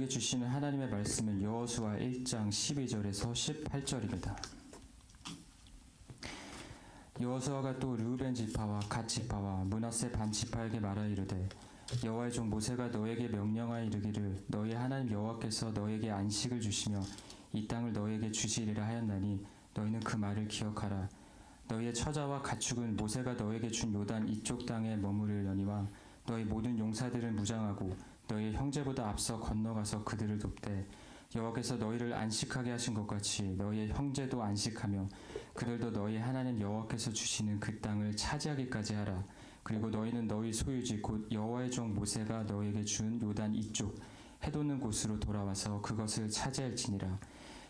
우리에게 주시는 하나님의 말씀은 여호수아 1장 12절에서 18절입니다. 여호수아가 또 르우벤 지파와 갓 지파와 므낫세 반 지파에게 말하 이르되 여호와의 종 모세가 너에게 명령하여 이르기를 너희 하나님 여호와께서 너에게 안식을 주시며 이 땅을 너에게 주시리라 하였나니 너희는 그 말을 기억하라. 너희의 처자와 가축은 모세가 너에게 준 요단 이쪽 땅에 머무르려니와 너희 모든 용사들은 무장하고 너희의 형제보다 앞서 건너가서 그들을 돕되 여호와께서 너희를 안식하게 하신 것 같이 너희의 형제도 안식하며 그들도 너희 하나님 여호와께서 주시는 그 땅을 차지하기까지 하라. 그리고 너희는 너희 소유지 곧 여호와의 종 모세가 너희에게 준 요단 이쪽 해돋는 곳으로 돌아와서 그것을 차지할지니라.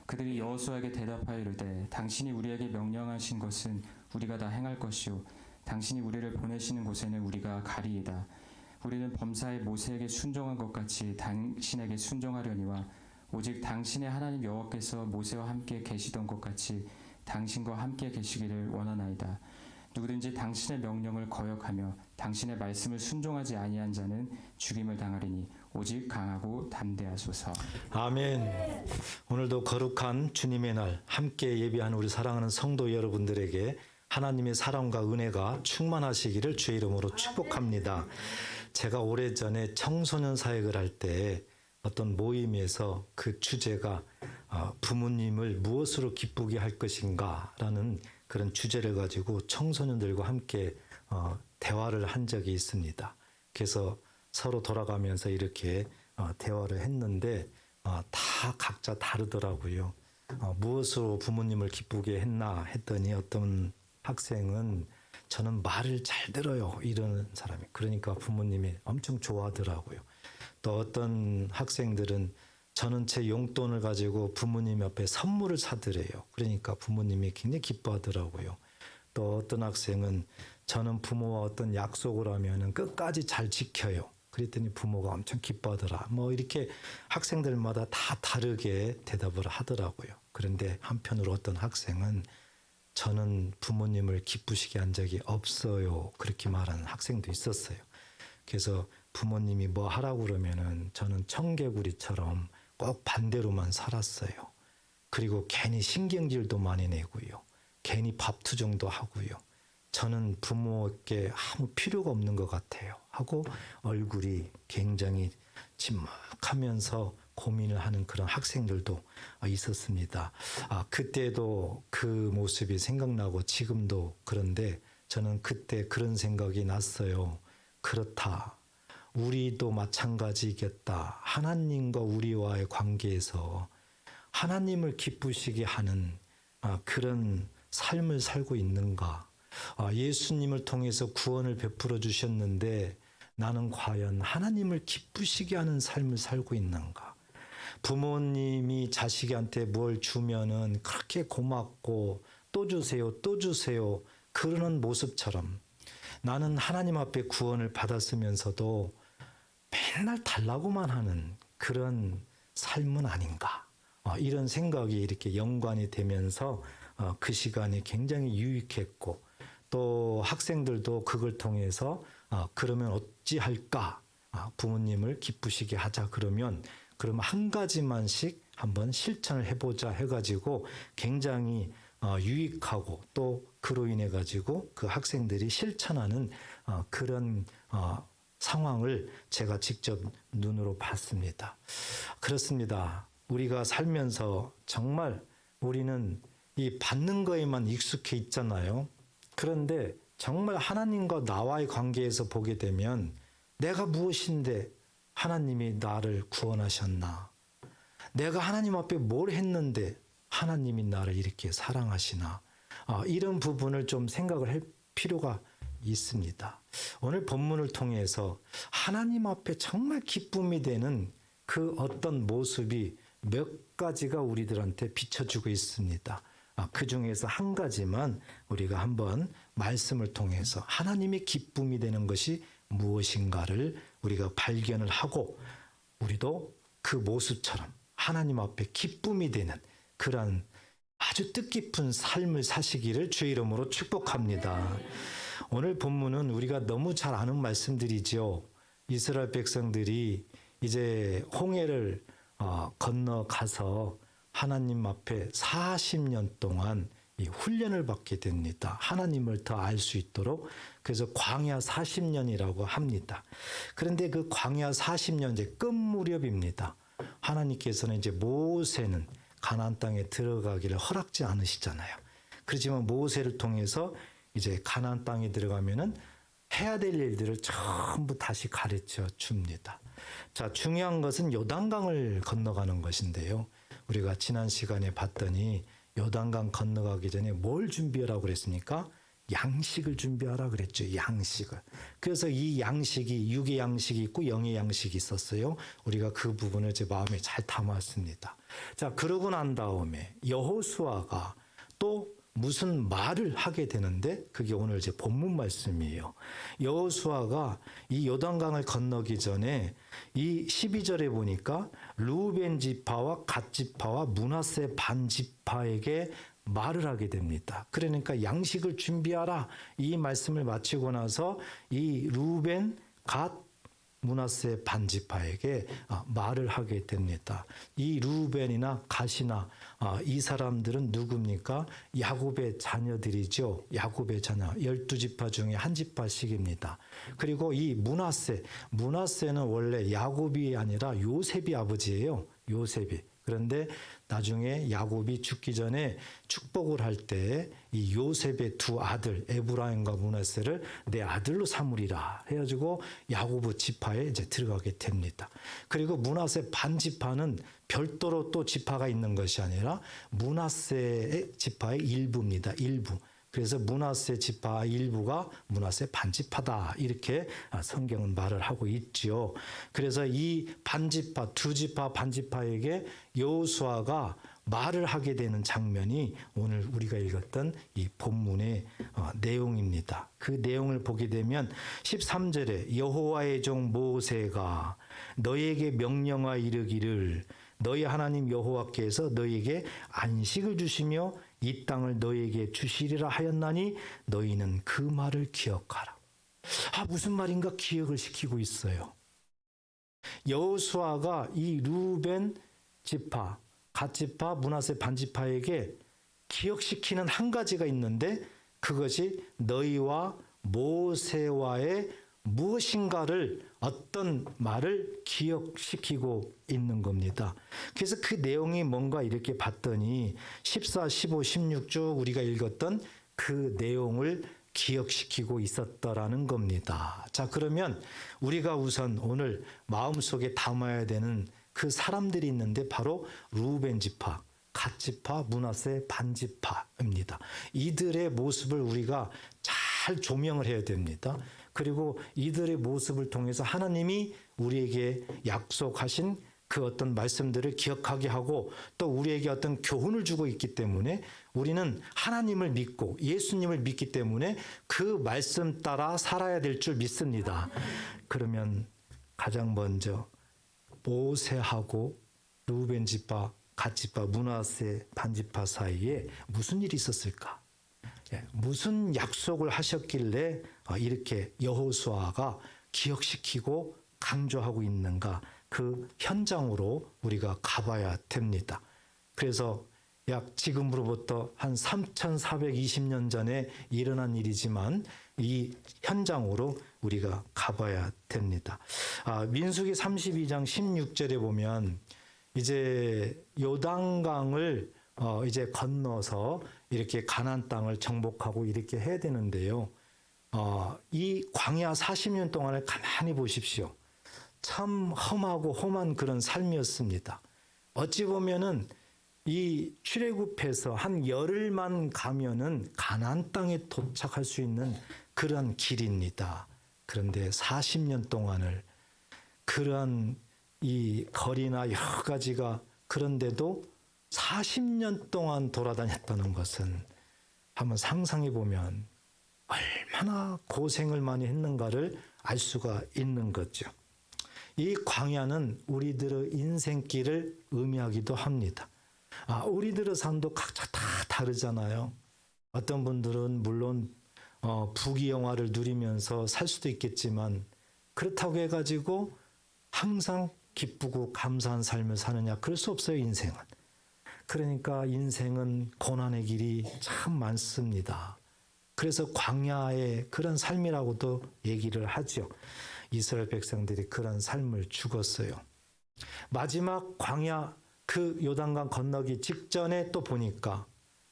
그들이 여호수아에게 대답하여 이르되 당신이 우리에게 명령하신 것은 우리가 다 행할 것이요 당신이 우리를 보내시는 곳에는 우리가 가리이다. 우리는 범사에 모세에게 순종한 것 같이 당신에게 순종하려니와 오직 당신의 하나님 여호와께서 모세와 함께 계시던 것 같이 당신과 함께 계시기를 원하나이다. 누구든지 당신의 명령을 거역하며 당신의 말씀을 순종하지 아니한 자는 죽임을 당하리니 오직 강하고 담대하소서. 아멘. 오늘도 거룩한 주님의 날 함께 예비한 우리 사랑하는 성도 여러분들에게 하나님의 사랑과 은혜가 충만하시기를 주의 이름으로 축복합니다. 제가 오래전에 청소년 사역을 할 때 어떤 모임에서 그 주제가 부모님을 무엇으로 기쁘게 할 것인가 라는 그런 주제를 가지고 청소년들과 함께 대화를 한 적이 있습니다. 그래서 서로 돌아가면서 이렇게 대화를 했는데 다 각자 다르더라고요. 무엇으로 부모님을 기쁘게 했나 했더니 어떤 학생은 저는 말을 잘 들어요 이러는 사람이, 그러니까 부모님이 엄청 좋아하더라고요. 또 어떤 학생들은 저는 제 용돈을 가지고 부모님 앞에 선물을 사드려요. 그러니까 부모님이 굉장히 기뻐하더라고요. 또 어떤 학생은 저는 부모와 어떤 약속을 하면 끝까지 잘 지켜요. 그랬더니 부모가 엄청 기뻐하더라. 뭐 이렇게 학생들마다 다 다르게 대답을 하더라고요. 그런데 한편으로 어떤 학생은 저는 부모님을 기쁘시게 한 적이 없어요. 그렇게 말하는 학생도 있었어요. 그래서 부모님이 뭐 하라고 그러면은 저는 청개구리처럼 꼭 반대로만 살았어요. 그리고 괜히 신경질도 많이 내고요. 괜히 밥 투정도 하고요. 저는 부모께 아무 필요가 없는 것 같아요. 하고 얼굴이 굉장히 침묵하면서 고민을 하는 그런 학생들도 있었습니다. 그때도 그 모습이 생각나고 지금도 그런데 저는 그때 그런 생각이 났어요. 그렇다. 우리도 마찬가지겠다. 하나님과 우리와의 관계에서 하나님을 기쁘시게 하는 그런 삶을 살고 있는가? 예수님을 통해서 구원을 베풀어 주셨는데 나는 과연 하나님을 기쁘시게 하는 삶을 살고 있는가? 부모님이 자식한테 뭘 주면은 그렇게 고맙고 또 주세요, 또 주세요 그러는 모습처럼 나는 하나님 앞에 구원을 받았으면서도 맨날 달라고만 하는 그런 삶은 아닌가? 이런 생각이 이렇게 연관이 되면서 그 시간이 굉장히 유익했고 또 학생들도 그걸 통해서 그러면 어찌할까? 부모님을 기쁘시게 하자 그러면 한 가지만씩 한번 실천을 해보자 해가지고 굉장히 유익하고 또 그로 인해 가지고 그 학생들이 실천하는 그런 상황을 제가 직접 눈으로 봤습니다. 그렇습니다. 우리가 살면서 정말 우리는 이 받는 거에만 익숙해 있잖아요. 그런데 정말 하나님과 나와의 관계에서 보게 되면 내가 무엇인데 하나님이 나를 구원하셨나? 내가 하나님 앞에 뭘 했는데 하나님이 나를 이렇게 사랑하시나? 이런 부분을 좀 생각을 할 필요가 있습니다. 오늘 본문을 통해서 하나님 앞에 정말 기쁨이 되는 그 어떤 모습이 몇 가지가 우리들한테 비춰주고 있습니다. 그 중에서 한 가지만 우리가 한번 말씀을 통해서 하나님의 기쁨이 되는 것이 무엇인가를 우리가 발견을 하고 우리도 그 모습처럼 하나님 앞에 기쁨이 되는 그런 아주 뜻깊은 삶을 사시기를 주의 이름으로 축복합니다. 오늘 본문은 우리가 너무 잘 아는 말씀들이죠. 이스라엘 백성들이 이제 홍해를 건너가서 하나님 앞에 40년 동안 이 훈련을 받게 됩니다. 하나님을 더 알 수 있도록. 그래서 광야 40년이라고 합니다. 그런데 그 광야 40년 이제 끝 무렵입니다. 하나님께서는 이제 모세는 가나안 땅에 들어가기를 허락지 않으시잖아요. 그렇지만 모세를 통해서 이제 가나안 땅에 들어가면은 해야 될 일들을 전부 다시 가르쳐 줍니다. 자, 중요한 것은 요단강을 건너가는 것인데요. 우리가 지난 시간에 봤더니 요단강 건너가기 전에 뭘 준비하라고 그랬습니까? 양식을 준비하라 그랬죠. 양식을. 그래서 이 양식이 육의 양식이 있고 영의 양식이 있었어요. 우리가 그 부분을 제 마음에 잘 담았습니다. 자, 그러고 난 다음에 여호수아가 또 무슨 말을 하게 되는데 그게 오늘 제 본문 말씀이에요. 여호수아가 이 요단강을 건너기 전에 이 12절에 보니까 루벤 지파와 갓 지파와 므낫세 반 지파에게 말을 하게 됩니다. 그러니까 양식을 준비하라 이 말씀을 마치고 나서 이 루벤, 갓, 므낫세 반 지파에게 말을 하게 됩니다. 이 루벤이나 갓이나 이 사람들은 누굽니까? 야곱의 자녀들이죠. 야곱의 자녀 12지파 중에 한 지파씩입니다. 그리고 이 므낫세는 원래 야곱이 아니라 요셉이 아버지예요. 요셉이. 그런데 나중에 야곱이 죽기 전에 축복을 할 때 이 요셉의 두 아들 에브라임과 므낫세를 내 아들로 삼으리라 해가지고 야곱 지파에 이제 들어가게 됩니다. 그리고 므낫세 반 지파는 별도로 또 지파가 있는 것이 아니라 므낫세의 지파의 일부입니다. 일부. 그래서 므낫세 지파 일부가 므낫세 반지파다 이렇게 성경은 말을 하고 있지요. 그래서 이 반지파 두 지파 반지파에게 여호수아가 말을 하게 되는 장면이 오늘 우리가 읽었던 이 본문의 내용입니다. 그 내용을 보게 되면 13절에 여호와의 종 모세가 너에게 명령하 이르기를 너희 하나님 여호와께서 너에게 안식을 주시며 이 땅을 너에게 주시리라 하였나니 너희는 그 말을 기억하라. 무슨 말인가 기억을 시키고 있어요. 여호수아가 이 루벤 지파, 갓 지파, 므낫세 반 지파에게 기억시키는 한 가지가 있는데 그것이 너희와 모세와의 무엇인가를 어떤 말을 기억시키고 있는 겁니다. 그래서 그 내용이 뭔가 이렇게 봤더니 14, 15, 16 쭉 우리가 읽었던 그 내용을 기억시키고 있었더라는 겁니다. 자, 그러면 우리가 우선 오늘 마음속에 담아야 되는 그 사람들이 있는데 바로 루벤 지파, 갓 지파, 므낫세 반 지파입니다. 이들의 모습을 우리가 잘 조명을 해야 됩니다. 그리고 이들의 모습을 통해서 하나님이 우리에게 약속하신 그 어떤 말씀들을 기억하게 하고 또 우리에게 어떤 교훈을 주고 있기 때문에 우리는 하나님을 믿고 예수님을 믿기 때문에 그 말씀 따라 살아야 될 줄 믿습니다. 그러면 가장 먼저 모세하고 루벤 지파, 갓 지파, 므낫세 반 지파 사이에 무슨 일이 있었을까? 무슨 약속을 하셨길래 이렇게 여호수아가 기억시키고 강조하고 있는가? 그 현장으로 우리가 가봐야 됩니다. 그래서 약 지금으로부터 한 3420년 전에 일어난 일이지만 이 현장으로 우리가 가봐야 됩니다. 민수기 32장 16절에 보면 이제 요단강을 이제 건너서 이렇게 가나안 땅을 정복하고 이렇게 해야 되는데요. 이 광야 40년 동안을 가만히 보십시오. 참 험하고 험한 그런 삶이었습니다. 어찌 보면은 이 출애굽해서 한 열흘만 가면은 가나안 땅에 도착할 수 있는 그러한 길입니다. 그런데 40년 동안을 그러한 이 거리나 여러 가지가 그런데도 40년 동안 돌아다녔다는 것은 한번 상상해 보면 얼마나 고생을 많이 했는가를 알 수가 있는 거죠. 이 광야는 우리들의 인생길을 의미하기도 합니다. 우리들의 삶도 각자 다 다르잖아요. 어떤 분들은 물론 부귀영화를 누리면서 살 수도 있겠지만 그렇다고 해가지고 항상 기쁘고 감사한 삶을 사느냐? 그럴 수 없어요, 인생은. 그러니까 인생은 고난의 길이 참 많습니다. 그래서 광야의 그런 삶이라고도 얘기를 하죠. 이스라엘 백성들이 그런 삶을 죽었어요. 마지막 광야 그 요단강 건너기 직전에 또 보니까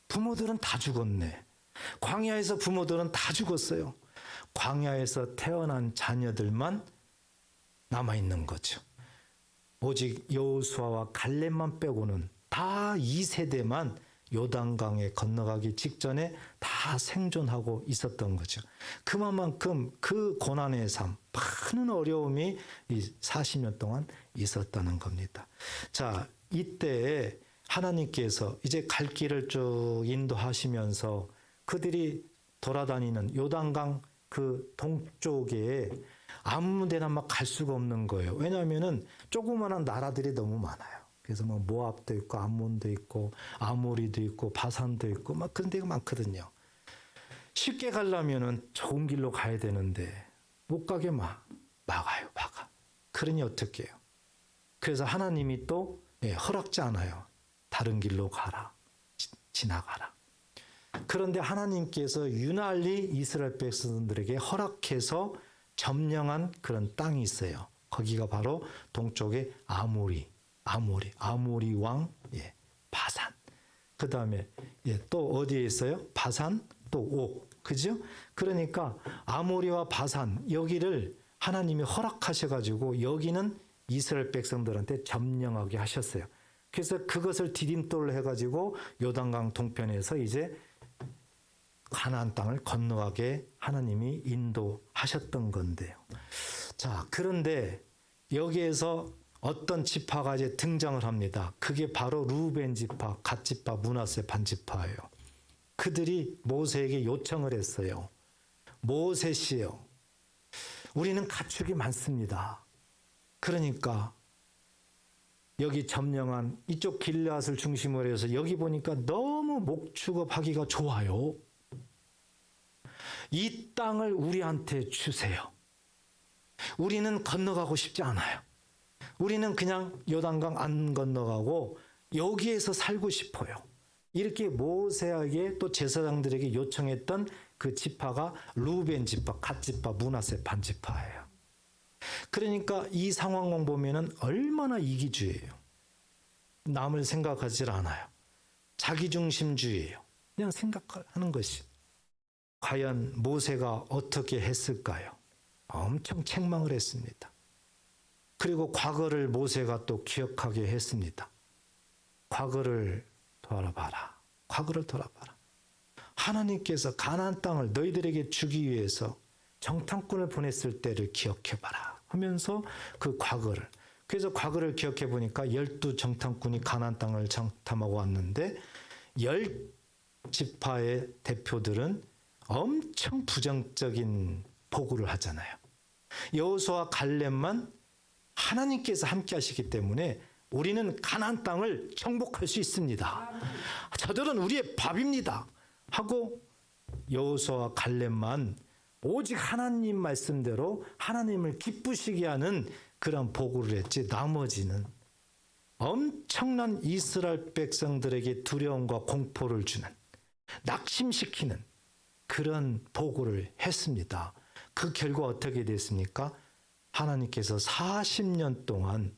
부모들은 다 죽었네. 광야에서 부모들은 다 죽었어요. 광야에서 태어난 자녀들만 남아있는 거죠. 오직 여호수아와 갈렙만 빼고는 다 2세대만 요단강에 건너가기 직전에 다 생존하고 있었던 거죠. 그만큼 그 고난의 삶, 많은 어려움이 이 40년 동안 있었다는 겁니다. 자, 이때 하나님께서 이제 갈 길을 쭉 인도하시면서 그들이 돌아다니는 요단강 그 동쪽에 아무 데나 막 갈 수가 없는 거예요. 왜냐하면은 조그마한 나라들이 너무 많아요. 그래서 뭐 모압도 있고 암몬도 있고 아모리도 있고 바산도 있고 막 그런 데가 많거든요. 쉽게 가려면은 좋은 길로 가야 되는데 못 가게 막아요. 그러니 어떻게 해요? 그래서 하나님이 또 허락지 않아요. 다른 길로 가라. 지나가라. 그런데 하나님께서 유난히 이스라엘 백성들에게 허락해서 점령한 그런 땅이 있어요. 거기가 바로 동쪽의 아모리 왕 바산. 그 다음에 또 어디에 있어요? 바산 또 옥. 그죠? 그러니까 아모리와 바산 여기를 하나님이 허락하셔가지고 여기는 이스라엘 백성들한테 점령하게 하셨어요. 그래서 그것을 디딤돌로 해가지고 요단강 동편에서 이제 가나안 땅을 건너가게 하나님이 인도하셨던 건데요. 자, 그런데 여기에서 어떤 지파가 이제 등장을 합니다. 그게 바로 루벤 지파, 갓 지파, 므낫세 반 지파예요. 그들이 모세에게 요청을 했어요. 모세씨요, 우리는 가축이 많습니다. 그러니까 여기 점령한 이쪽 길앗을 중심으로 해서 여기 보니까 너무 목축업하기가 좋아요. 이 땅을 우리한테 주세요. 우리는 건너가고 싶지 않아요. 우리는 그냥 요단강 안 건너가고 여기에서 살고 싶어요. 이렇게 모세에게 또 제사장들에게 요청했던 그 지파가 루벤 지파, 갓 지파, 므낫세 반 지파예요. 그러니까 이 상황만 보면은 얼마나 이기주의예요. 남을 생각하지 않아요. 자기중심주의예요. 그냥 생각하는 것이. 과연 모세가 어떻게 했을까요? 엄청 책망을 했습니다. 그리고 과거를 모세가 또 기억하게 했습니다. 과거를 돌아봐라. 과거를 돌아봐라. 하나님께서 가나안 땅을 너희들에게 주기 위해서 정탐꾼을 보냈을 때를 기억해봐라 하면서 그 과거를, 그래서 과거를 기억해 보니까 12 정탐꾼이 가나안 땅을 정탐하고 왔는데 10지파의 대표들은 엄청 부정적인 보고를 하잖아요. 여호수아와 갈렙만 하나님께서 함께 하시기 때문에 우리는 가나안 땅을 정복할 수 있습니다. 저들은 우리의 밥입니다. 하고 여호수아와 갈렙만 오직 하나님 말씀대로 하나님을 기쁘시게 하는 그런 보고를 했지, 나머지는 엄청난 이스라엘 백성들에게 두려움과 공포를 주는, 낙심시키는 그런 보고를 했습니다. 그 결과 어떻게 됐습니까? 하나님께서 40년 동안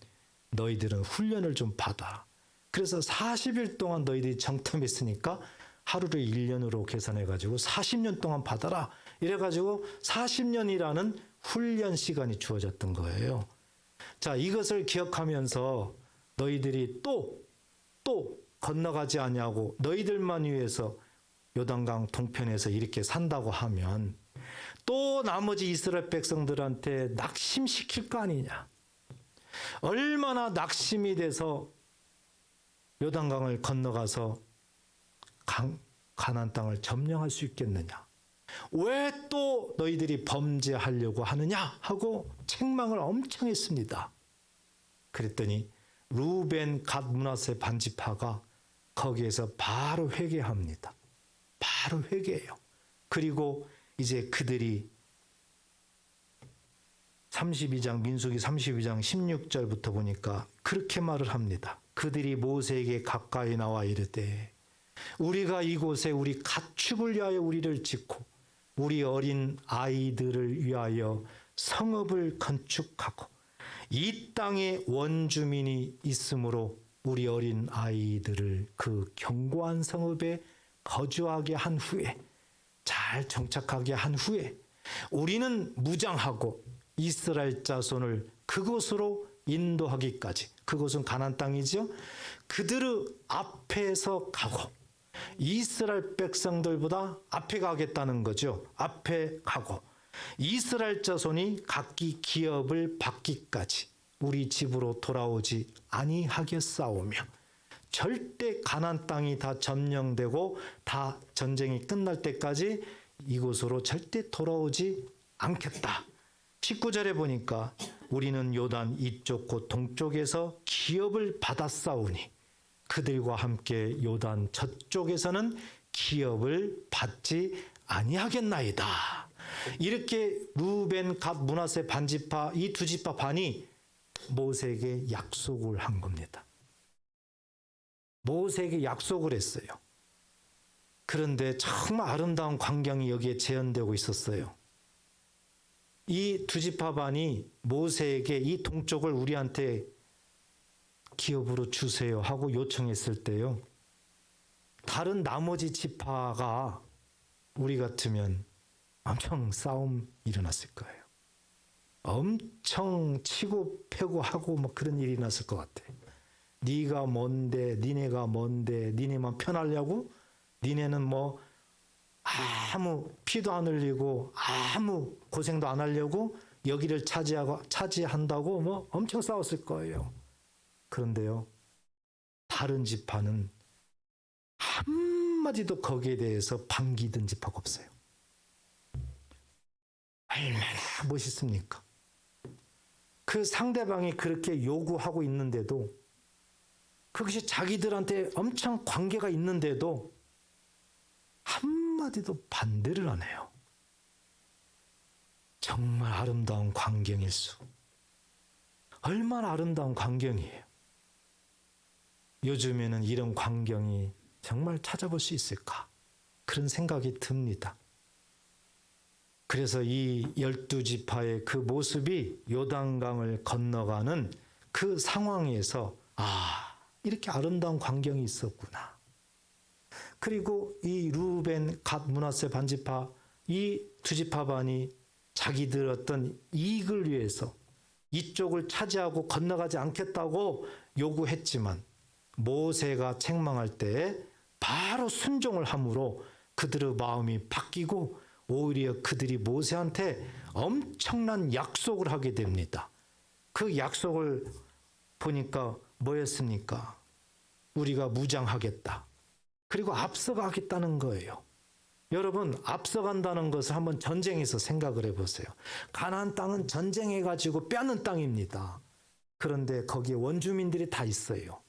너희들은 훈련을 좀 받아. 그래서 40일 동안 너희들이 정탐했으니까 하루를 1년으로 계산해가지고 40년 동안 받아라. 이래가지고 40년이라는 훈련 시간이 주어졌던 거예요. 자, 이것을 기억하면서 너희들이 또 건너가지 아니하고 너희들만 위해서 요단강 동편에서 이렇게 산다고 하면 또 나머지 이스라엘 백성들한테 낙심시킬 거 아니냐. 얼마나 낙심이 돼서 요단강을 건너가서 가나안 땅을 점령할 수 있겠느냐. 왜 또 너희들이 범죄하려고 하느냐 하고 책망을 엄청 했습니다. 그랬더니 루벤, 갓, 므낫세 반 지파가 거기에서 바로 회개합니다. 바로 회개해요. 그리고 이제 그들이 32장 민수기 32장 16절부터 보니까 그렇게 말을 합니다. 그들이 모세에게 가까이 나와 이르되 우리가 이곳에 우리 가축을 위하여 우리를 짓고 우리 어린 아이들을 위하여 성읍을 건축하고 이 땅에 원주민이 있으므로 우리 어린 아이들을 그 견고한 성읍에 거주하게 한 후에 잘 정착하게 한 후에 우리는 무장하고 이스라엘 자손을 그곳으로 인도하기까지, 그곳은 가나안 땅이죠. 그들의 앞에서 가고 이스라엘 백성들보다 앞에 가겠다는 거죠. 앞에 가고 이스라엘 자손이 각기 기업을 받기까지 우리 집으로 돌아오지 아니하겠사오며 절대 가나안 땅이 다 점령되고 다 전쟁이 끝날 때까지 이곳으로 절대 돌아오지 않겠다. 19절에 보니까 우리는 요단 이쪽 곧 동쪽에서 기업을 받았사오니 그들과 함께 요단 저쪽에서는 기업을 받지 아니하겠나이다. 이렇게 루벤, 갓, 므낫세 반지파 이 두 지파 반이 모세에게 약속을 한 겁니다. 모세에게 약속을 했어요. 그런데 정말 아름다운 광경이 여기에 재현되고 있었어요. 이 두 지파 반이 모세에게 이 동쪽을 우리한테 기업으로 주세요 하고 요청했을 때요. 다른 나머지 지파가 우리 같으면 엄청 싸움 일어났을 거예요. 엄청 치고 패고 하고 뭐 그런 일이 났을 것 같아요. 네가 뭔데, 니네가 뭔데, 니네만 편하려고? 니네는 뭐 아무 피도 안 흘리고 아무 고생도 안 하려고 여기를 차지한다고 뭐 엄청 싸웠을 거예요. 그런데요, 다른 지파는 한마디도 거기에 대해서 반기던 지파가 없어요. 얼마나 멋있습니까? 그 상대방이 그렇게 요구하고 있는데도, 그것이 자기들한테 엄청 관계가 있는데도 한마디도 반대를 안 해요. 정말 아름다운 광경일수. 얼마나 아름다운 광경이에요. 요즘에는 이런 광경이 정말 찾아볼 수 있을까? 그런 생각이 듭니다. 그래서 이 12지파의 그 모습이 요단강을 건너가는 그 상황에서 이렇게 아름다운 광경이 있었구나. 그리고 이 루벤, 갓, 므낫세 반지파 이 두 지파 반이 자기들 어떤 이익을 위해서 이쪽을 차지하고 건너가지 않겠다고 요구했지만 모세가 책망할 때 바로 순종을 함으로 그들의 마음이 바뀌고 오히려 그들이 모세한테 엄청난 약속을 하게 됩니다. 그 약속을 보니까 뭐였습니까? 우리가 무장하겠다. 그리고 앞서가겠다는 거예요. 여러분, 앞서간다는 것을 한번 전쟁에서 생각을 해보세요. 가나안 땅은 전쟁해가지고 빼앗는 땅입니다. 그런데 거기에 원주민들이 다 있어요.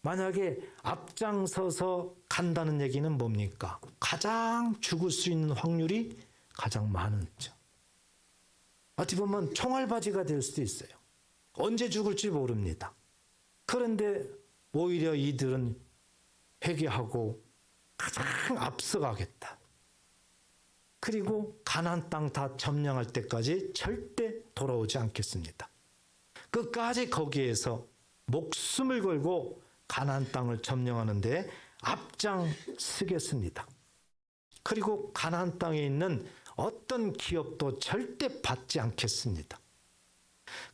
만약에 앞장서서 간다는 얘기는 뭡니까? 가장 죽을 수 있는 확률이 가장 많죠. 어떻게 보면 총알바지가 될 수도 있어요. 언제 죽을지 모릅니다. 그런데 오히려 이들은 회개하고 가장 앞서가겠다. 그리고 가나안 땅 다 점령할 때까지 절대 돌아오지 않겠습니다. 끝까지 거기에서 목숨을 걸고 가나안 땅을 점령하는데 앞장서겠습니다. 그리고 가나안 땅에 있는 어떤 기업도 절대 받지 않겠습니다.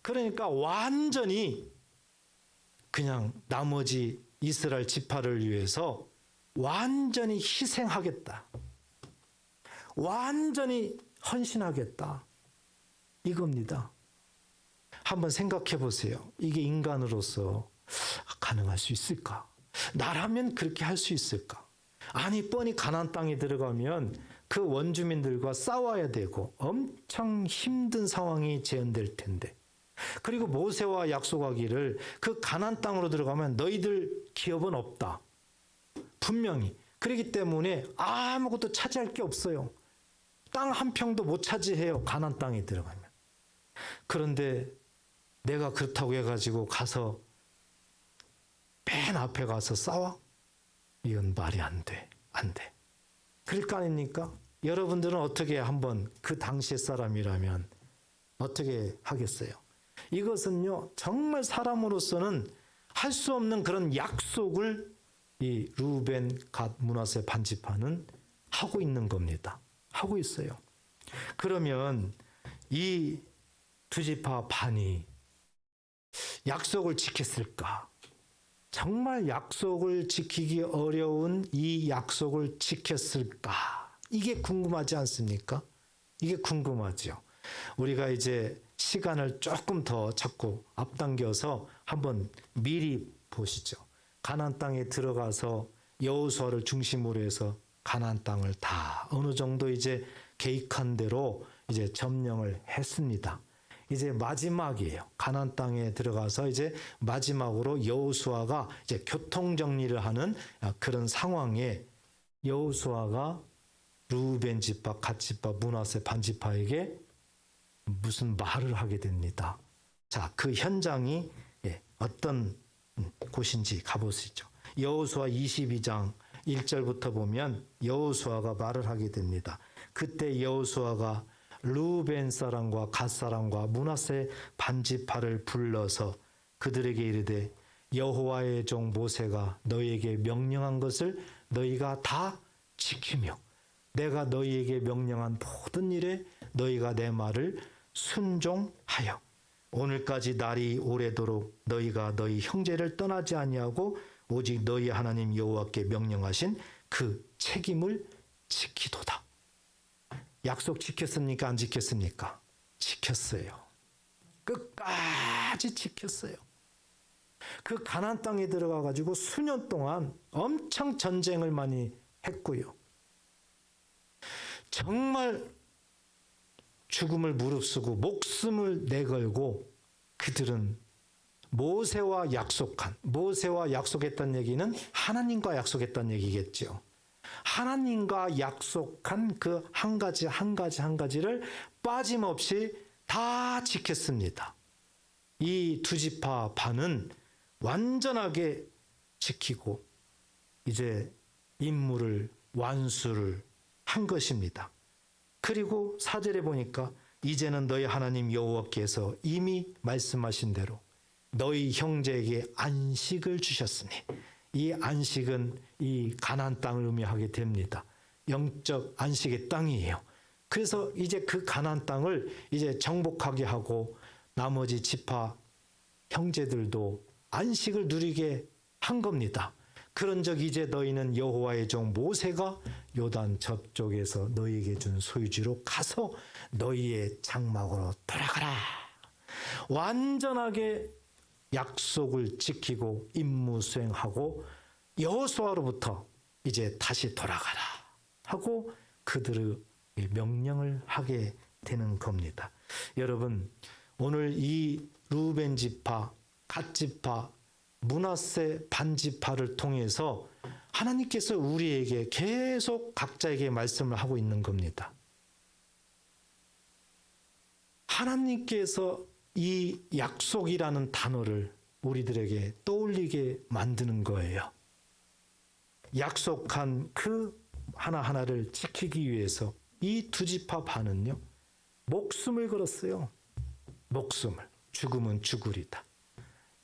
그러니까 완전히 그냥 나머지 이스라엘 지파를 위해서 완전히 희생하겠다. 완전히 헌신하겠다. 이겁니다. 한번 생각해 보세요. 이게 인간으로서 가능할 수 있을까? 나라면 그렇게 할 수 있을까? 아니, 뻔히 가나안 땅에 들어가면 그 원주민들과 싸워야 되고 엄청 힘든 상황이 재현될 텐데, 그리고 모세와 약속하기를 그 가나안 땅으로 들어가면 너희들 기업은 없다. 분명히. 그렇기 때문에 아무것도 차지할 게 없어요. 땅 한 평도 못 차지해요. 가나안 땅에 들어가면. 그런데 내가 그렇다고 해가지고 가서 맨 앞에 가서 싸워? 이건 말이 안 돼. 안 돼. 그럴 거 아닙니까? 여러분들은 어떻게 한번 그 당시의 사람이라면 어떻게 하겠어요? 이것은요, 정말 사람으로서는 할 수 없는 그런 약속을 이 루벤, 갓, 므낫세 반지파는 하고 있는 겁니다. 하고 있어요. 그러면 이 두 지파 반이 약속을 지켰을까? 정말 약속을 지키기 어려운 이 약속을 지켰을까? 이게 궁금하지 않습니까? 이게 궁금하죠. 우리가 이제 시간을 조금 더 자꾸 앞당겨서 한번 미리 보시죠. 가나안 땅에 들어가서 여호수아를 중심으로 해서 가나안 땅을 다 어느 정도 이제 계획한 대로 이제 점령을 했습니다. 이제 마지막이에요. 가나안 땅에 들어가서 이제 마지막으로 여호수아가 이제 교통 정리를 하는 그런 상황에 여호수아가 루벤 지파, 갓 지파, 므낫세 반지파에게 무슨 말을 하게 됩니다. 자, 그 현장이 어떤 곳인지 가보시죠. 여호수아 22장 1절부터 보면 여호수아가 말을 하게 됩니다. 그때 여호수아가 루벤 사람과 갓 사람과 므낫세 반지파를 불러서 그들에게 이르되 여호와의 종 모세가 너희에게 명령한 것을 너희가 다 지키며 내가 너희에게 명령한 모든 일에 너희가 내 말을 순종하여 오늘까지 날이 오래도록 너희가 너희 형제를 떠나지 아니하고 오직 너희 하나님 여호와께 명령하신 그 책임을 지키도다. 약속 지켰습니까? 안 지켰습니까? 지켰어요. 끝까지 지켰어요. 그 가나안 땅에 들어가 가지고 수년 동안 엄청 전쟁을 많이 했고요. 정말 죽음을 무릅쓰고 목숨을 내걸고 그들은 모세와 약속했다는 얘기는 하나님과 약속했다는 얘기겠죠. 하나님과 약속한 그 한 가지를 빠짐없이 다 지켰습니다. 이 두 지파 반은 완전하게 지키고 이제 임무를 완수를 한 것입니다. 그리고 4절에 보니까 이제는 너희 하나님 여호와께서 이미 말씀하신 대로 너희 형제에게 안식을 주셨으니 이 안식은 이 가나안 땅을 의미하게 됩니다. 영적 안식의 땅이에요. 그래서 이제 그 가나안 땅을 이제 정복하게 하고 나머지 지파 형제들도 안식을 누리게 한 겁니다. 그런즉 이제 너희는 여호와의 종 모세가 요단 저쪽에서 너희에게 준 소유지로 가서 너희의 장막으로 돌아가라. 완전하게 약속을 지키고 임무 수행하고 여호수아로부터 이제 다시 돌아가라 하고 그들의 명령을 하게 되는 겁니다. 여러분, 오늘 이 루벤 지파, 갓 지파, 므낫세 반지파를 통해서 하나님께서 우리에게 계속 각자에게 말씀을 하고 있는 겁니다. 하나님께서 이 약속이라는 단어를 우리들에게 떠올리게 만드는 거예요. 약속한 그 하나하나를 지키기 위해서 이 두 지파 반은요, 목숨을 걸었어요. 목숨을. 죽으면 죽으리다.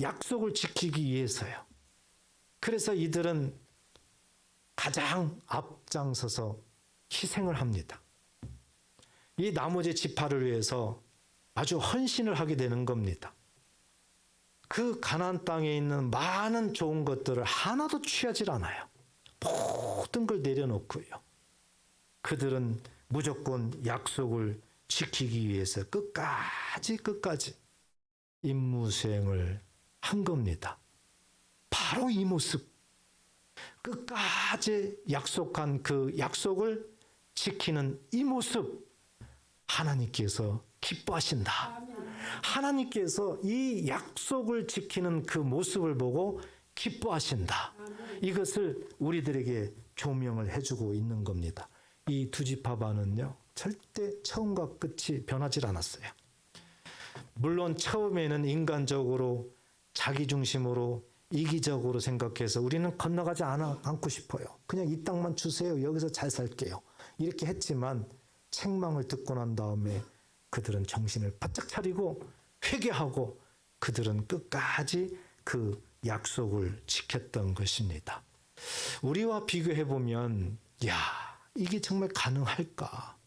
약속을 지키기 위해서요. 그래서 이들은 가장 앞장서서 희생을 합니다. 이 나머지 지파를 위해서 아주 헌신을 하게 되는 겁니다. 그 가나안 땅에 있는 많은 좋은 것들을 하나도 취하지 않아요. 모든 걸 내려놓고요. 그들은 무조건 약속을 지키기 위해서 끝까지 임무 수행을 한 겁니다. 바로 이 모습. 끝까지 약속한 그 약속을 지키는 이 모습. 하나님께서 기뻐하신다. 하나님께서 이 약속을 지키는 그 모습을 보고 기뻐하신다. 이것을 우리들에게 조명을 해주고 있는 겁니다. 이 두 지파 반은요, 절대 처음과 끝이 변하지 않았어요. 물론 처음에는 인간적으로 자기중심으로 이기적으로 생각해서 우리는 건너가지 않고 싶어요. 그냥 이 땅만 주세요. 여기서 잘 살게요. 이렇게 했지만 책망을 듣고 난 다음에 그들은 정신을 바짝 차리고 회개하고 그들은 끝까지 그 약속을 지켰던 것입니다. 우리와 비교해 보면 야, 이게 정말 가능할까?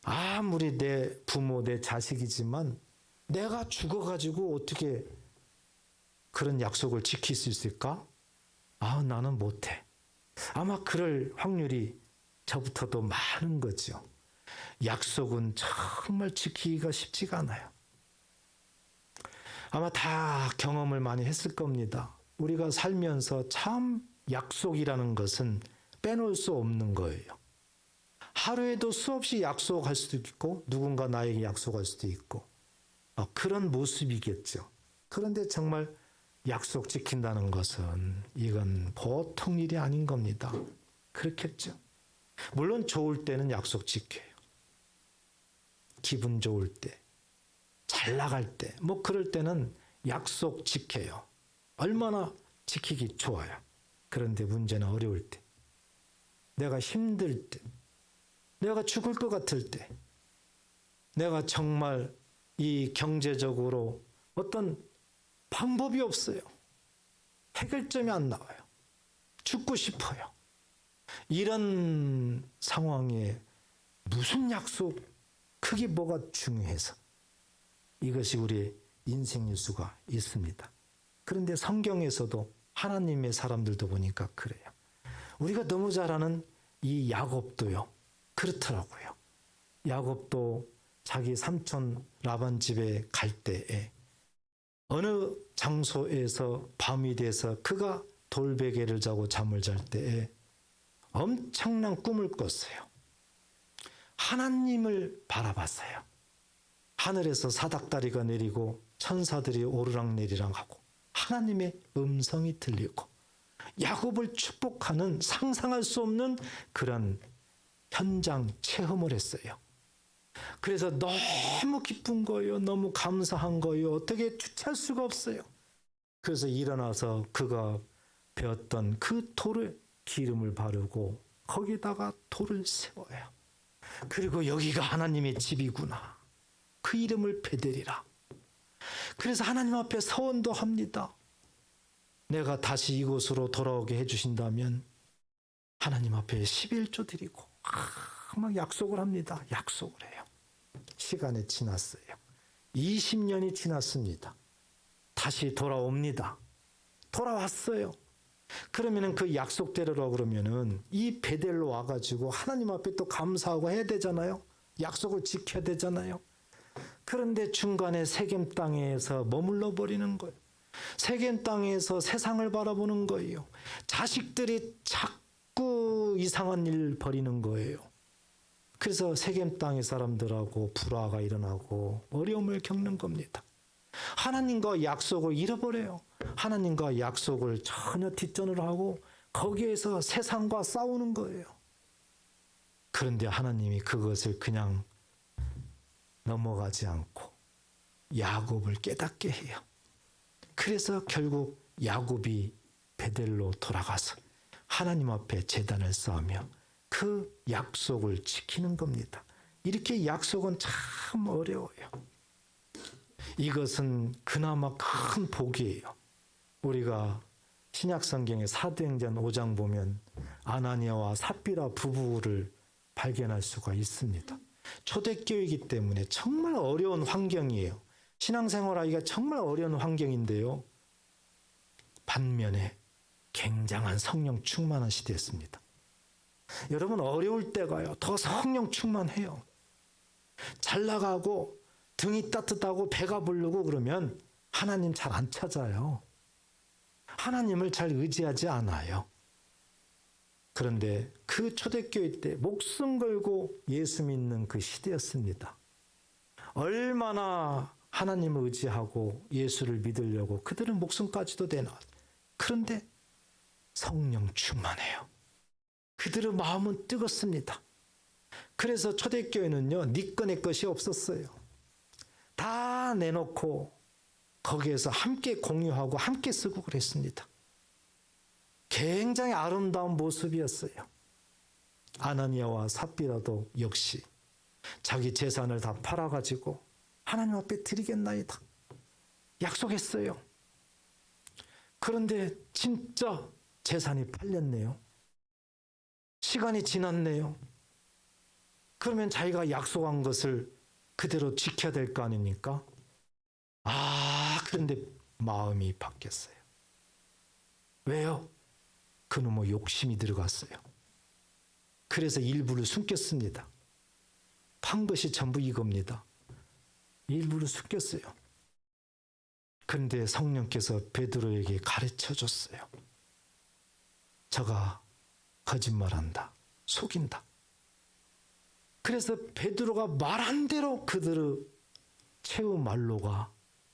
아무리 내 부모, 내 자식이지만 내가 죽어가지고 어떻게 그런 약속을 지킬 수 있을까? 아, 나는 못해. 아마 그럴 확률이 저부터도 많은 거죠. 약속은 정말 지키기가 쉽지가 않아요. 아마 다 경험을 많이 했을 겁니다. 우리가 살면서 참 약속이라는 것은 빼놓을 수 없는 거예요. 하루에도 수없이 약속할 수도 있고 누군가 나에게 약속할 수도 있고 그런 모습이겠죠. 그런데 정말 약속 지킨다는 것은 이건 보통 일이 아닌 겁니다. 그렇겠죠. 물론 좋을 때는 약속 지켜요. 기분 좋을 때, 잘 나갈 때, 뭐 그럴 때는 약속 지켜요. 얼마나 지키기 좋아요. 그런데 문제는 어려울 때, 내가 힘들 때, 내가 죽을 것 같을 때, 내가 정말 이 경제적으로 어떤 방법이 없어요. 해결점이 안 나와요. 죽고 싶어요. 이런 상황에 무슨 약속, 그게 뭐가 중요해서 이것이 우리의 인생일 수가 있습니다. 그런데 성경에서도 하나님의 사람들도 보니까 그래요. 우리가 너무 잘 아는 이 야곱도요. 그렇더라고요. 야곱도 자기 삼촌 라반 집에 갈 때에 어느 장소에서 밤이 돼서 그가 돌베개를 자고 잠을 잘 때에 엄청난 꿈을 꿨어요. 하나님을 바라봤어요. 하늘에서 사닥다리가 내리고 천사들이 오르락내리락 하고 하나님의 음성이 들리고 야곱을 축복하는 상상할 수 없는 그런 현장 체험을 했어요. 그래서 너무 기쁜 거예요. 너무 감사한 거예요. 어떻게 주체할 수가 없어요. 그래서 일어나서 그가 배웠던 그 돌에 기름을 바르고 거기다가 돌을 세워요. 그리고 여기가 하나님의 집이구나. 그 이름을 베델이라. 그래서 하나님 앞에 서원도 합니다. 내가 다시 이곳으로 돌아오게 해주신다면 하나님 앞에 11조 드리고 막 약속을 합니다. 약속을 해요. 시간이 지났어요. 20년이 지났습니다. 다시 돌아옵니다. 돌아왔어요. 그러면은 그 약속대로라 그러면은 이 베델로 와가지고 하나님 앞에 또 감사하고 해야 되잖아요. 약속을 지켜야 되잖아요. 그런데 중간에 세겜 땅에서 머물러 버리는 거예요. 세겜 땅에서 세상을 바라보는 거예요. 자식들이 자꾸 이상한 일 벌이는 거예요. 그래서 세겜 땅의 사람들하고 불화가 일어나고 어려움을 겪는 겁니다. 하나님과 약속을 잃어버려요. 하나님과 약속을 전혀 뒷전으로 하고 거기에서 세상과 싸우는 거예요. 그런데 하나님이 그것을 그냥 넘어가지 않고 야곱을 깨닫게 해요. 그래서 결국 야곱이 베델로 돌아가서 하나님 앞에 제단을 쌓으며 그 약속을 지키는 겁니다. 이렇게 약속은 참 어려워요. 이것은 그나마 큰 복이에요. 우리가 신약성경의 사도행전 5장 보면 아나니아와 삽비라 부부를 발견할 수가 있습니다. 초대교회이기 때문에 정말 어려운 환경이에요. 신앙생활하기가 정말 어려운 환경인데요. 반면에 굉장한 성령 충만한 시대였습니다. 여러분 어려울 때가요. 더 성령 충만해요. 잘 나가고 등이 따뜻하고 배가 부르고 그러면 하나님 잘 안 찾아요. 하나님을 잘 의지하지 않아요. 그런데 그 초대교회 때 목숨 걸고 예수 믿는 그 시대였습니다. 얼마나 하나님을 의지하고 예수를 믿으려고 그들은 목숨까지도 내놔. 그런데 성령 충만해요. 그들의 마음은 뜨겁습니다. 그래서 초대교회는요, 네 거 내 것이 없었어요. 다 내놓고 거기에서 함께 공유하고 함께 쓰고 그랬습니다. 굉장히 아름다운 모습이었어요. 아나니아와 삽비라도 역시 자기 재산을 다 팔아가지고 하나님 앞에 드리겠나이다 약속했어요. 그런데 진짜 재산이 팔렸네요. 시간이 지났네요. 그러면 자기가 약속한 것을 그대로 지켜야 될 거 아닙니까? 그런데 마음이 바뀌었어요. 왜요? 그놈의 욕심이 들어갔어요. 그래서 일부를 숨겼습니다. 판 것이 전부 이겁니다. 일부를 숨겼어요. 그런데 성령께서 베드로에게 가르쳐 줬어요. 저가 거짓말한다. 속인다. 그래서 베드로가 말한 대로 그들의 최후 말로가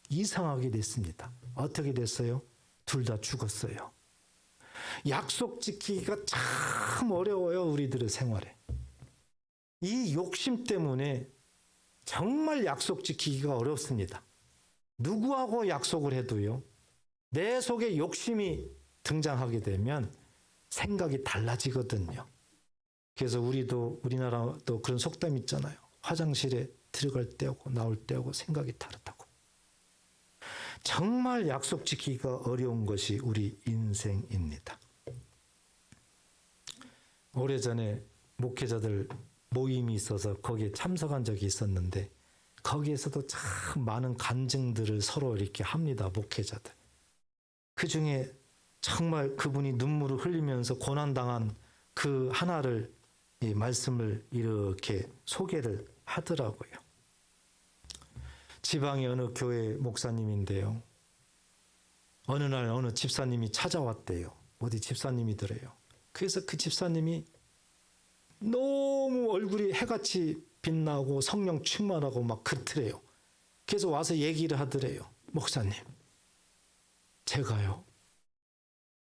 이상하게 됐습니다. 어떻게 됐어요? 둘 다 죽었어요. 약속 지키기가 참 어려워요. 우리들의 생활에. 이 욕심 때문에 정말 약속 지키기가 어렵습니다. 누구하고 약속을 해도요. 내 속에 욕심이 등장하게 되면 생각이 달라지거든요. 그래서 우리나라도 그런 속담 있잖아요. 화장실에 들어갈 때하고 나올 때하고 생각이 다르다고. 정말 약속 지키기가 어려운 것이 우리 인생입니다. 오래전에 목회자들 모임이 있어서 거기에 참석한 적이 있었는데 거기에서도 참 많은 간증들을 서로 이렇게 합니다. 목회자들. 그중에 정말 그분이 눈물을 흘리면서 고난당한 그 하나를 이 말씀을 이렇게 소개를 하더라고요. 지방의 어느 교회 목사님인데요. 어느 날 어느 집사님이 찾아왔대요. 어디 집사님이더래요. 그래서 그 집사님이 너무 얼굴이 해같이 빛나고 성령 충만하고 막 그렇더래요. 그래서 와서 얘기를 하더래요. 목사님, 제가요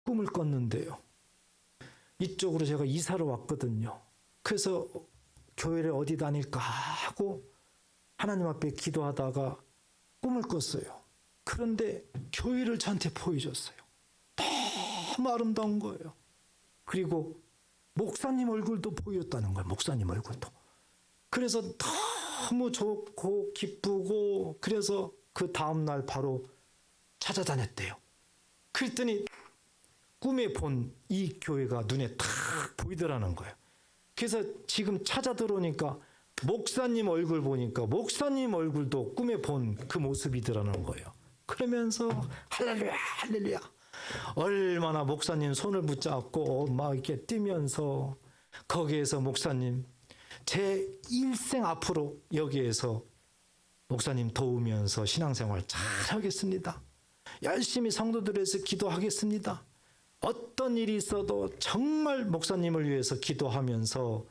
꿈을 꿨는데요. 이쪽으로 제가 이사를 왔거든요. 그래서 교회를 어디 다닐까 하고 하나님 앞에 기도하다가 꿈을 꿨어요. 그런데 교회를 저한테 보여줬어요. 너무 아름다운 거예요. 그리고 목사님 얼굴도 보였다는 거예요. 목사님 얼굴도. 그래서 너무 좋고 기쁘고 그래서 그 다음날 바로 찾아다녔대요. 그랬더니 꿈에 본 이 교회가 눈에 탁 보이더라는 거예요. 그래서 지금 찾아 들어오니까 목사님 얼굴 보니까 목사님 얼굴도 꿈에 본 그 모습이더라는 거예요. 그러면서 할렐루야 할렐루야 얼마나 목사님 손을 붙잡고 막 이렇게 뛰면서 거기에서 목사님 제 일생 앞으로 여기에서 목사님 도우면서 신앙생활 잘 하겠습니다. 열심히 성도들에서 기도하겠습니다. 어떤 일이 있어도 정말 목사님을 위해서 기도하면서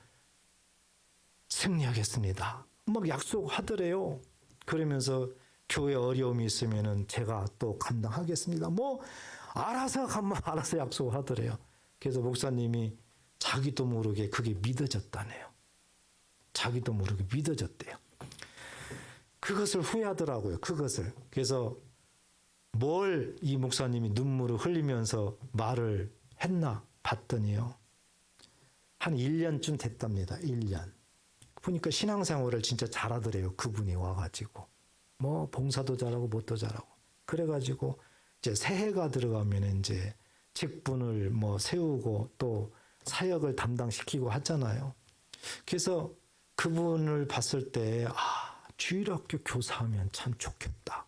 승리하겠습니다. 막 약속하더래요. 그러면서 교회 어려움이 있으면은 제가 또 감당하겠습니다. 뭐 알아서 약속하더래요. 그래서 목사님이 자기도 모르게 그게 믿어졌다네요. 자기도 모르게 믿어졌대요. 그것을 후회하더라고요. 그것을. 그래서 뭘 이 목사님이 눈물을 흘리면서 말을 했나 봤더니요. 한 1년쯤 됐답니다. 1년. 보니까 신앙생활을 진짜 잘하더래요. 그분이 와가지고. 뭐 봉사도 잘하고 뭣도 잘하고. 그래가지고 이제 새해가 들어가면 이제 직분을 뭐 세우고 또 사역을 담당시키고 하잖아요. 그래서 그분을 봤을 때 주일학교 교사하면 참 좋겠다.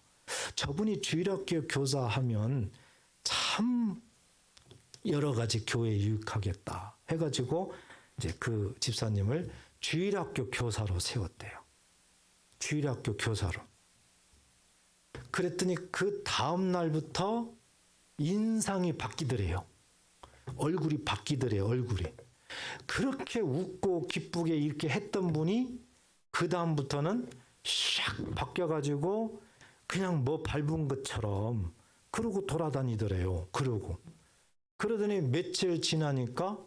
저분이 주일학교 교사하면 참 여러 가지 교회에 유익하겠다 해가지고 이제 그 집사님을 주일학교 교사로 세웠대요. 주일학교 교사로. 그랬더니 그 다음 날부터 인상이 바뀌더래요. 얼굴이 바뀌더래요. 얼굴이. 그렇게 웃고 기쁘게 이렇게 했던 분이 그 다음부터는 샥 바뀌어가지고 그냥 뭐 밟은 것처럼 그러고 돌아다니더래요. 그러더니 며칠 지나니까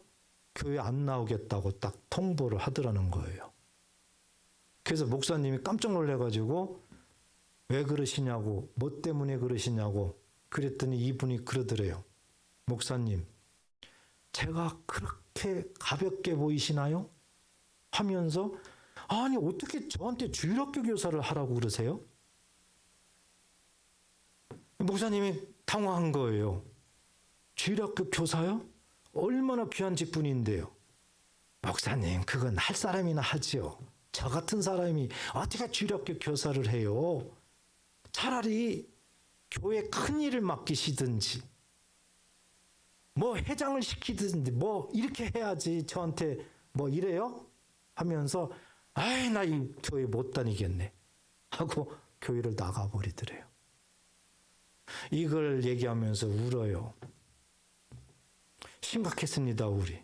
교회 안 나오겠다고 딱 통보를 하더라는 거예요. 그래서 목사님이 깜짝 놀래가지고 왜 그러시냐고, 뭐 때문에 그러시냐고 그랬더니 이분이 그러더래요. 목사님, 제가 그렇게 가볍게 보이시나요? 하면서 아니 어떻게 저한테 주일학교 교사를 하라고 그러세요? 목사님이 당황한 거예요. 주일학교 교사요? 얼마나 귀한 직분인데요. 목사님, 그건 할 사람이나 하지요. 저 같은 사람이 어떻게 주일학교 교사를 해요? 차라리 교회 큰 일을 맡기시든지 뭐 회장을 시키든지 뭐 이렇게 해야지 저한테 뭐 이래요? 하면서 아이 나 이 교회 못 다니겠네 하고 교회를 나가버리더래요. 이걸 얘기하면서 울어요. 심각했습니다 우리.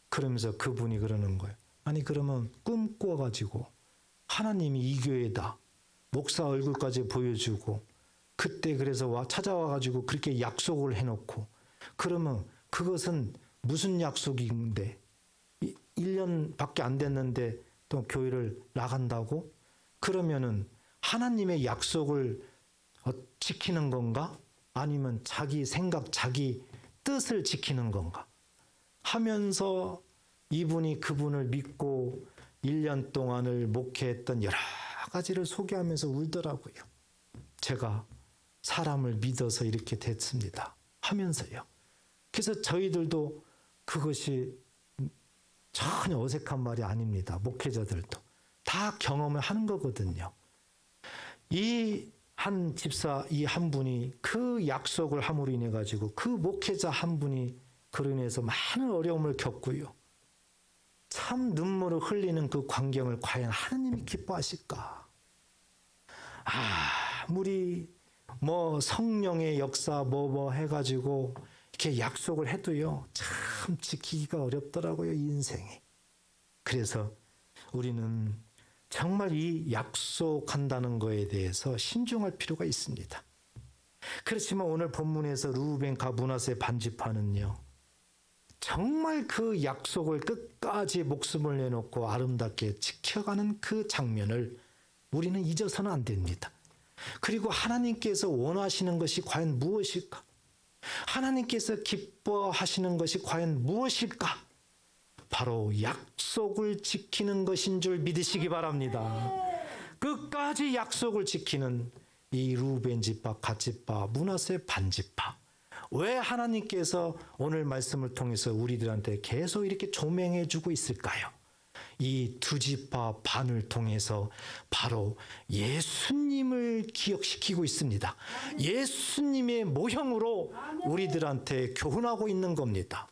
그러면서 그분이 그러는 거예요. 아니 그러면 꿈 꿔가지고 하나님이 이 교회다. 목사 얼굴까지 보여주고 그때 그래서 찾아와가지고 그렇게 약속을 해놓고 그러면 그것은 무슨 약속인데 1년밖에 안 됐는데 또 교회를 나간다고? 그러면은 하나님의 약속을 지키는 건가? 아니면 자기 생각, 자기 뜻을 지키는 건가? 하면서 이분이 그분을 믿고 1년 동안을 목회했던 여러 가지를 소개하면서 울더라고요. 제가 사람을 믿어서 이렇게 됐습니다. 하면서요. 그래서 저희들도 그것이 전혀 어색한 말이 아닙니다. 목회자들도. 다 경험을 하는 거거든요. 이 한 집사, 이 한 분이 그 약속을 함으로 인해 가지고 그 목회자 한 분이 그로 인해서 많은 어려움을 겪고요. 참 눈물을 흘리는 그 광경을 과연 하나님이 기뻐하실까? 아무리 뭐 성령의 역사 뭐 해가지고 이렇게 약속을 해도요. 참 지키기가 어렵더라고요. 인생이. 그래서 우리는 정말 이 약속한다는 거에 대해서 신중할 필요가 있습니다. 그렇지만 오늘 본문에서 르우벤과 므낫세 반지파는요. 정말 그 약속을 끝까지 목숨을 내놓고 아름답게 지켜가는 그 장면을 우리는 잊어서는 안 됩니다. 그리고 하나님께서 원하시는 것이 과연 무엇일까? 하나님께서 기뻐하시는 것이 과연 무엇일까? 바로 약속을 지키는 것인 줄 믿으시기 바랍니다. 끝까지 약속을 지키는 이 르우벤 지파, 갓 지파, 므낫세 반 지파. 왜 하나님께서 오늘 말씀을 통해서 우리들한테 계속 이렇게 조명해 주고 있을까요? 이 두 지파 반을 통해서 바로 예수님을 기억시키고 있습니다. 예수님의 모형으로 우리들한테 교훈하고 있는 겁니다.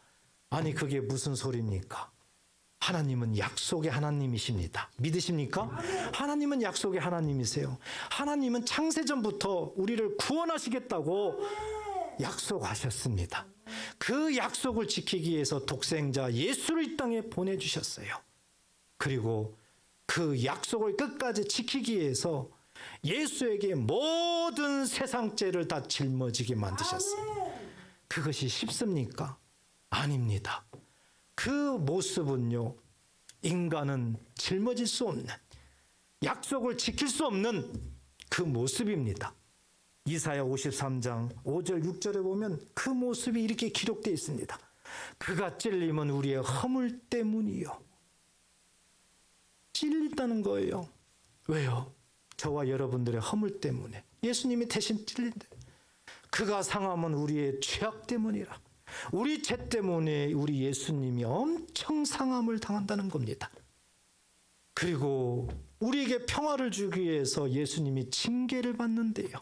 아니 그게 무슨 소리입니까? 하나님은 약속의 하나님이십니다. 믿으십니까? 하나님은 약속의 하나님이세요. 하나님은 창세전부터 우리를 구원하시겠다고 약속하셨습니다. 그 약속을 지키기 위해서 독생자 예수를 이 땅에 보내주셨어요. 그리고 그 약속을 끝까지 지키기 위해서 예수에게 모든 세상 죄를 다 짊어지게 만드셨어요. 그것이 쉽습니까? 아닙니다. 그 모습은요, 인간은 짊어질 수 없는, 약속을 지킬 수 없는 그 모습입니다. 이사야 53장 5절 6절에 보면 그 모습이 이렇게 기록되어 있습니다. 그가 찔림은 우리의 허물 때문이요. 찔린다는 거예요. 왜요? 저와 여러분들의 허물 때문에. 예수님이 대신 찔린대. 그가 상함은 우리의 죄악 때문이라. 우리 죄 때문에 우리 예수님이 엄청 상함을 당한다는 겁니다. 그리고 우리에게 평화를 주기 위해서 예수님이 징계를 받는데요.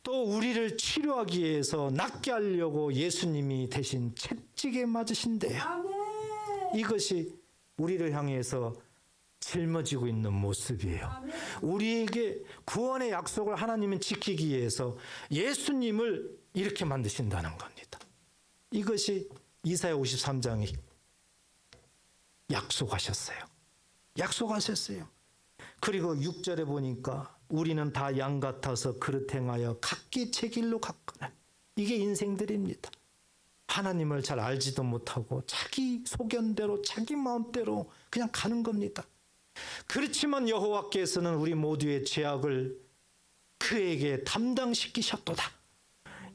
또 우리를 치료하기 위해서 낫게 하려고 예수님이 대신 채찍에 맞으신대요. 이것이 우리를 향해서 짊어지고 있는 모습이에요. 우리에게 구원의 약속을 하나님은 지키기 위해서 예수님을 이렇게 만드신다는 겁니다. 이것이 이사야 53장이 약속하셨어요. 약속하셨어요. 그리고 6절에 보니까 우리는 다 양 같아서 그릇 행하여 각기 제 길로 갔거늘. 이게 인생들입니다. 하나님을 잘 알지도 못하고 자기 소견대로 자기 마음대로 그냥 가는 겁니다. 그렇지만 여호와께서는 우리 모두의 죄악을 그에게 담당시키셨도다.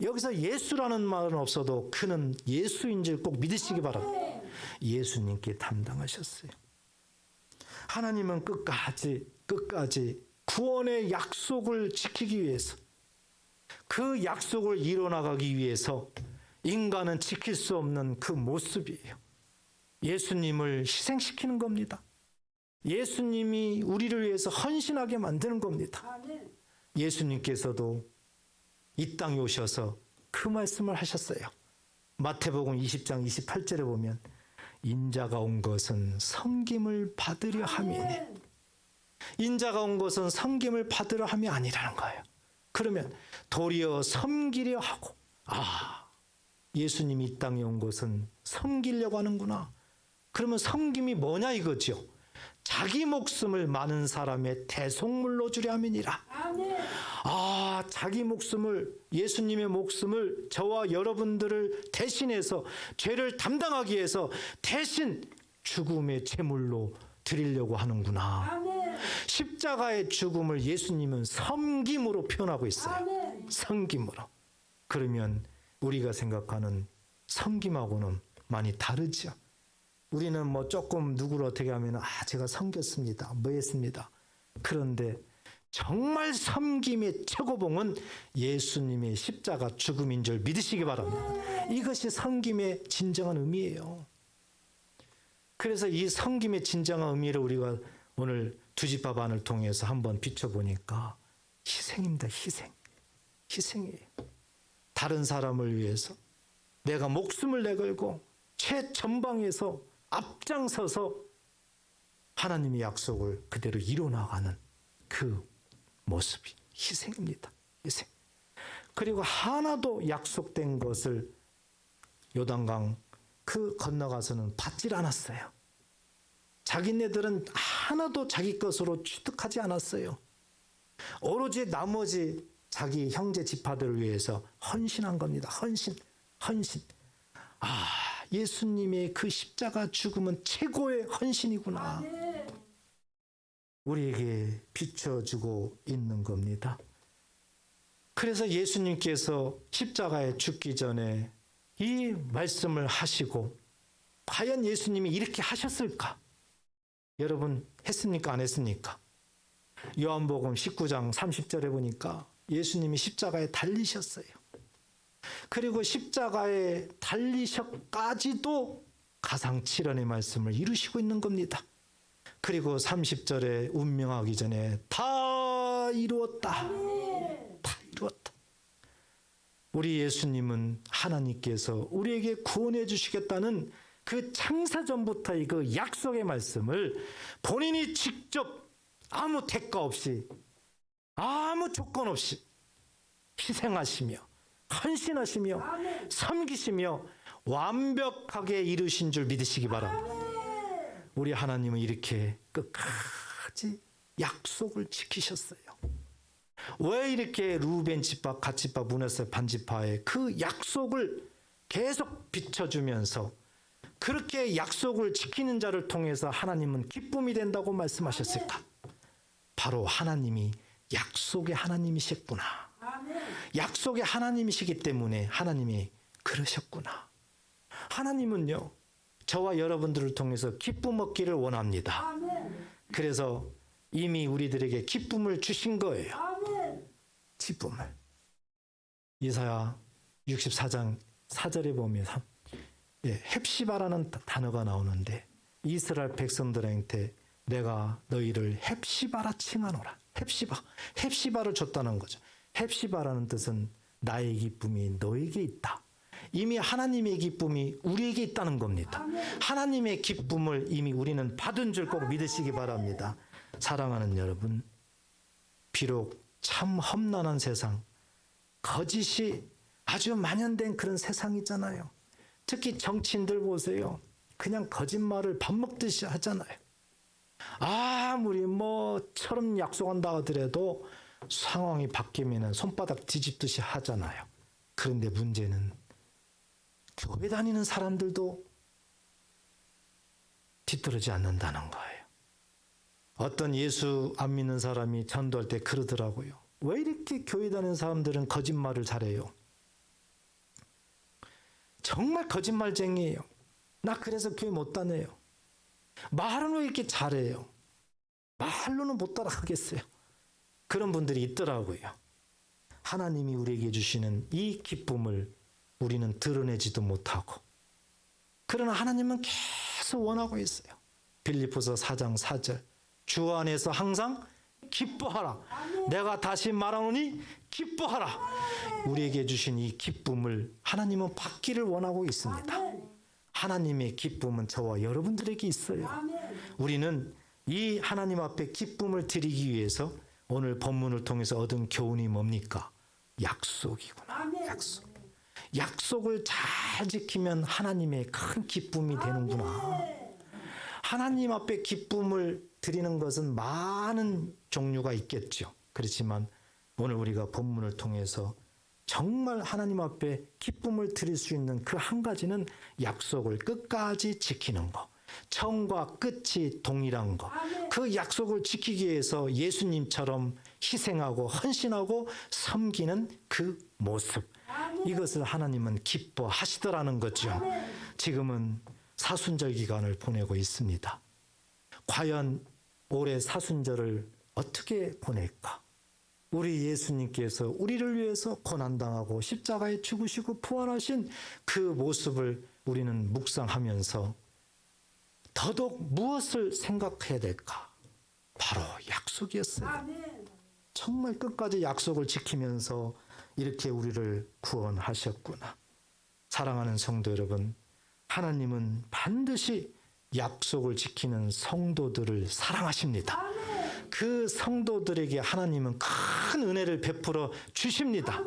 여기서 예수라는 말은 없어도 그는 예수인 줄 꼭 믿으시기 바랍니다. 예수님께 담당하셨어요. 하나님은 끝까지 구원의 약속을 지키기 위해서, 그 약속을 이뤄나가기 위해서 인간은 지킬 수 없는 그 모습이에요. 예수님을 희생시키는 겁니다. 예수님이 우리를 위해서 헌신하게 만드는 겁니다. 예수님께서도 이 땅에 오셔서 그 말씀을 하셨어요. 마태복음 20장 28절에 보면 인자가 온 것은 섬김을 받으려 함이니, 인자가 온 것은 섬김을 받으려 함이 아니라는 거예요. 그러면 도리어 섬기려 하고, 예수님이 이 땅에 온 것은 섬기려고 하는구나. 그러면 섬김이 뭐냐 이거죠. 자기 목숨을 많은 사람의 대속물로 주려 함이니라. 자기 목숨을, 예수님의 목숨을 저와 여러분들을 대신해서 죄를 담당하기 위해서 대신 죽음의 제물로 드리려고 하는구나. 십자가의 죽음을 예수님은 섬김으로 표현하고 있어요. 섬김으로. 그러면 우리가 생각하는 섬김하고는 많이 다르죠. 우리는 뭐 조금 누구를 어떻게 하면 제가 섬겼습니다, 뭐 했습니다. 그런데 정말 섬김의 최고봉은 예수님의 십자가 죽음인 줄 믿으시기 바랍니다. 이것이 섬김의 진정한 의미예요. 그래서 이 섬김의 진정한 의미를 우리가 오늘 두지파반을 통해서 한번 비춰보니까 희생입니다. 희생이에요. 다른 사람을 위해서 내가 목숨을 내걸고 최전방에서 앞장서서 하나님의 약속을 그대로 이뤄나가는 그 모습이 희생입니다. 희생. 그리고 하나도 약속된 것을 요단강 그 건너가서는 받질 않았어요. 자기네들은 하나도 자기 것으로 취득하지 않았어요. 오로지 나머지 자기 형제 지파들을 위해서 헌신한 겁니다. 헌신. 예수님의 그 십자가 죽음은 최고의 헌신이구나. 우리에게 비춰주고 있는 겁니다. 그래서 예수님께서 십자가에 죽기 전에 이 말씀을 하시고, 과연 예수님이 이렇게 하셨을까? 여러분 했습니까? 안 했습니까? 요한복음 19장 30절에 보니까 예수님이 십자가에 달리셨어요. 그리고 십자가에 달리셔까지도 가상칠언의 말씀을 이루시고 있는 겁니다. 그리고 30절에 운명하기 전에 다 이루었다. 다 이루었다. 우리 예수님은 하나님께서 우리에게 구원해 주시겠다는 그 창세전부터의 그 약속의 말씀을 본인이 직접 아무 대가 없이, 아무 조건 없이 희생하시며 헌신하시며 섬기시며 완벽하게 이루신 줄 믿으시기 바랍니다. 우리 하나님은 이렇게 끝까지 약속을 지키셨어요. 왜 이렇게 루벤 지파, 갓 지파, 므낫세 반 지파의 그 약속을 계속 비춰주면서 그렇게 약속을 지키는 자를 통해서 하나님은 기쁨이 된다고 말씀하셨을까? 바로 하나님이 약속의 하나님이셨구나. 약속의 하나님이시기 때문에 하나님이 그러셨구나. 하나님은요, 저와 여러분들을 통해서 기쁨 얻기를 원합니다. 그래서 이미 우리들에게 기쁨을 주신 거예요. 기쁨을. 이사야 64장 4절에 보면 헵시바라는 단어가 나오는데, 이스라엘 백성들한테 내가 너희를 헵시바라 칭하노라. 헵시바를 줬다는 거죠. 헵시바라는 뜻은 나의 기쁨이 너에게 있다. 이미 하나님의 기쁨이 우리에게 있다는 겁니다. 하나님의 기쁨을 이미 우리는 받은 줄 꼭 믿으시기 바랍니다. 사랑하는 여러분, 비록 참 험난한 세상, 거짓이 아주 만연된 그런 세상이잖아요. 특히 정치인들 보세요. 그냥 거짓말을 밥 먹듯이 하잖아요. 아무리 뭐처럼 약속한다 하더라도 상황이 바뀌면 손바닥 뒤집듯이 하잖아요. 그런데 문제는 교회 다니는 사람들도 뒤떨어지지 않는다는 거예요. 어떤 예수 안 믿는 사람이 전도할 때 그러더라고요. 왜 이렇게 교회 다니는 사람들은 거짓말을 잘해요? 정말 거짓말쟁이에요. 나 그래서 교회 못 다녀요. 말은 왜 이렇게 잘해요? 말로는 못 따라가겠어요. 그런 분들이 있더라고요. 하나님이 우리에게 주시는 이 기쁨을 우리는 드러내지도 못하고, 그러나 하나님은 계속 원하고 있어요. 빌립보서 4장 4절, 주 안에서 항상 기뻐하라. 내가 다시 말하노니 기뻐하라. 우리에게 주신 이 기쁨을 하나님은 받기를 원하고 있습니다. 하나님의 기쁨은 저와 여러분들에게 있어요. 우리는 이 하나님 앞에 기쁨을 드리기 위해서 오늘 본문을 통해서 얻은 교훈이 뭡니까? 약속이구나. 약속. 약속을 잘 지키면 하나님의 큰 기쁨이 되는구나. 하나님 앞에 기쁨을 드리는 것은 많은 종류가 있겠죠. 그렇지만 오늘 우리가 본문을 통해서 정말 하나님 앞에 기쁨을 드릴 수 있는 그 한 가지는 약속을 끝까지 지키는 것. 처음과 끝이 동일한 것. 그 약속을 지키기 위해서 예수님처럼 희생하고 헌신하고 섬기는 그 모습. 이것을 하나님은 기뻐하시더라는 거죠. 지금은 사순절 기간을 보내고 있습니다. 과연 올해 사순절을 어떻게 보낼까? 우리 예수님께서 우리를 위해서 고난당하고 십자가에 죽으시고 부활하신 그 모습을 우리는 묵상하면서 더더욱 무엇을 생각해야 될까? 바로 약속이었어요. 정말 끝까지 약속을 지키면서 이렇게 우리를 구원하셨구나. 사랑하는 성도 여러분, 하나님은 반드시 약속을 지키는 성도들을 사랑하십니다. 그 성도들에게 하나님은 큰 은혜를 베풀어 주십니다.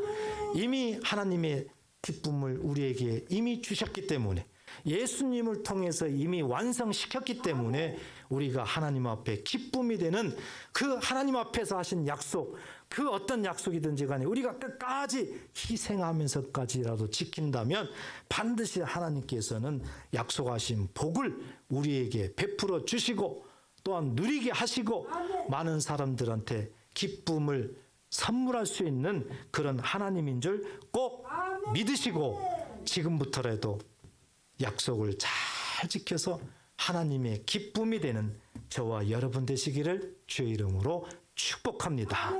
이미 하나님의 기쁨을 우리에게 이미 주셨기 때문에, 예수님을 통해서 이미 완성시켰기 때문에 우리가 하나님 앞에 기쁨이 되는 그 하나님 앞에서 하신 약속, 그 어떤 약속이든지 간에 우리가 끝까지 희생하면서까지라도 지킨다면 반드시 하나님께서는 약속하신 복을 우리에게 베풀어 주시고 또한 누리게 하시고 많은 사람들한테 기쁨을 선물할 수 있는 그런 하나님인 줄 꼭 믿으시고 지금부터라도 약속을 잘 지켜서 하나님의 기쁨이 되는 저와 여러분 되시기를 주의 이름으로 축복합니다.